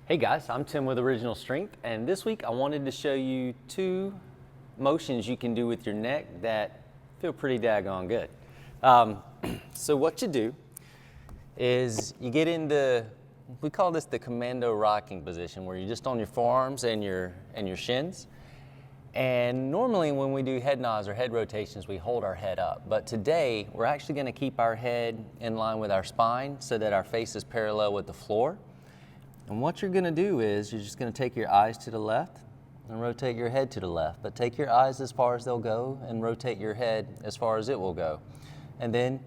Hey guys, I'm Tim with Original Strength, and this week I wanted to show you two motions you can do with your neck that feel pretty daggone good. So what you do is you get into, we call this the Commando rocking position, where you're just on your forearms and your shins. And normally when we do head nods or head rotations, we hold our head up. But today we're actually going to keep our head in line with our spine so that our face is parallel with the floor. And what you're going to do is you're just going to take your eyes to the left and rotate your head to the left. But take your eyes as far as they'll go and rotate your head as far as it will go. And then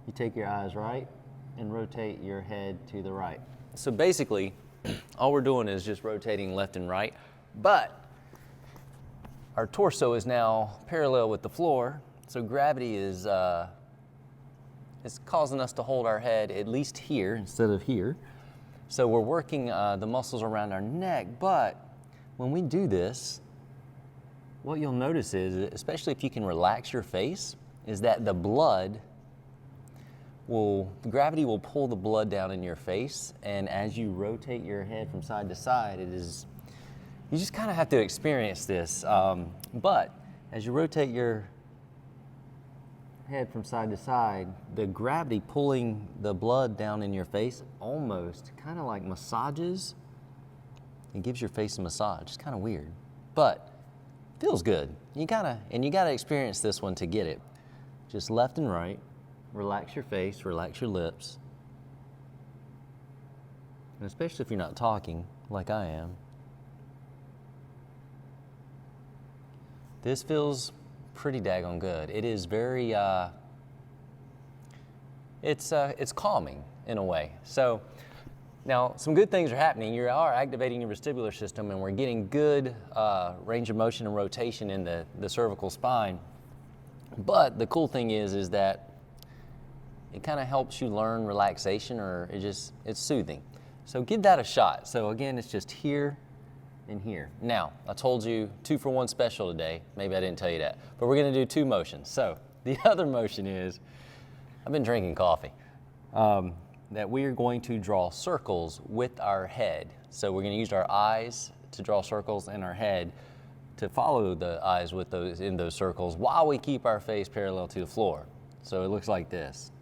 you take your eyes right and rotate your head to the right. So basically, all we're doing is just rotating left and right. But our torso is now parallel with the floor, so gravity is causing us to hold our head at least here instead of here. So we're working the muscles around our neck, but when we do this, what you'll notice is, especially if you can relax your face, is that the gravity will pull the blood down in your face, and as you rotate your head from side to side, you just kind of have to experience this. But as you rotate your head from side to side, the gravity pulling the blood down in your face almost kind of like massages. It gives your face a massage. It's kind of weird, but feels good. You gotta experience this one to get it. Just left and right. Relax your face, relax your lips. And especially if you're not talking like I am. This feels pretty daggone good. It is very, it's calming in a way. So now some good things are happening. You are activating your vestibular system, and we're getting good range of motion and rotation in the cervical spine. But the cool thing is that it kind of helps you learn relaxation, or it's soothing. So give that a shot. So again, it's just here and here. Now, I told you 2-for-1 special today. Maybe I didn't tell you that, but we're gonna do two motions. So the other motion is, I've been drinking coffee, that we are going to draw circles with our head. So we're gonna use our eyes to draw circles and our head to follow the eyes with in those circles while we keep our face parallel to the floor. So it looks like this.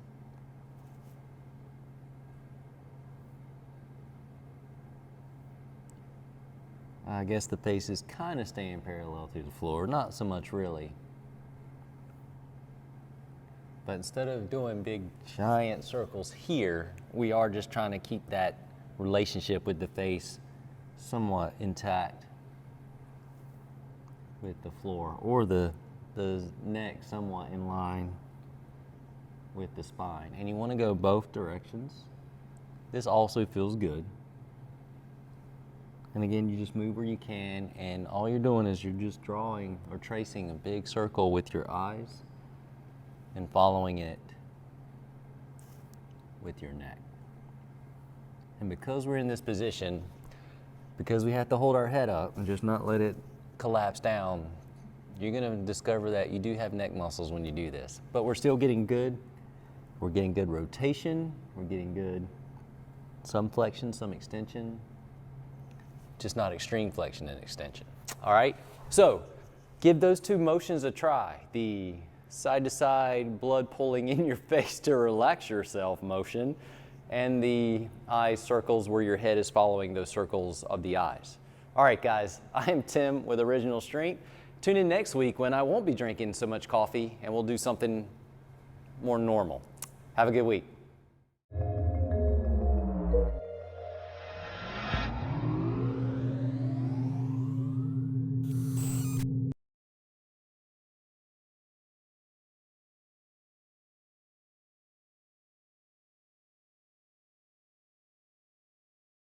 I guess the face is kind of staying parallel to the floor, not so much really. But instead of doing big giant circles here, we are just trying to keep that relationship with the face somewhat intact with the floor, or the neck somewhat in line with the spine. And you want to go both directions. This also feels good. And again, you just move where you can, and all you're doing is you're just drawing or tracing a big circle with your eyes and following it with your neck. And because we're in this position, because we have to hold our head up and just not let it collapse down, you're gonna discover that you do have neck muscles when you do this. But we're still getting good. We're getting good rotation. We're getting good some flexion, some extension. Just not extreme flexion and extension. All right, so give those two motions a try. The side to side, blood pulling in your face to relax yourself motion, and the eye circles where your head is following those circles of the eyes. All right, guys, I am Tim with Original Strength. Tune in next week when I won't be drinking so much coffee and we'll do something more normal. Have a good week.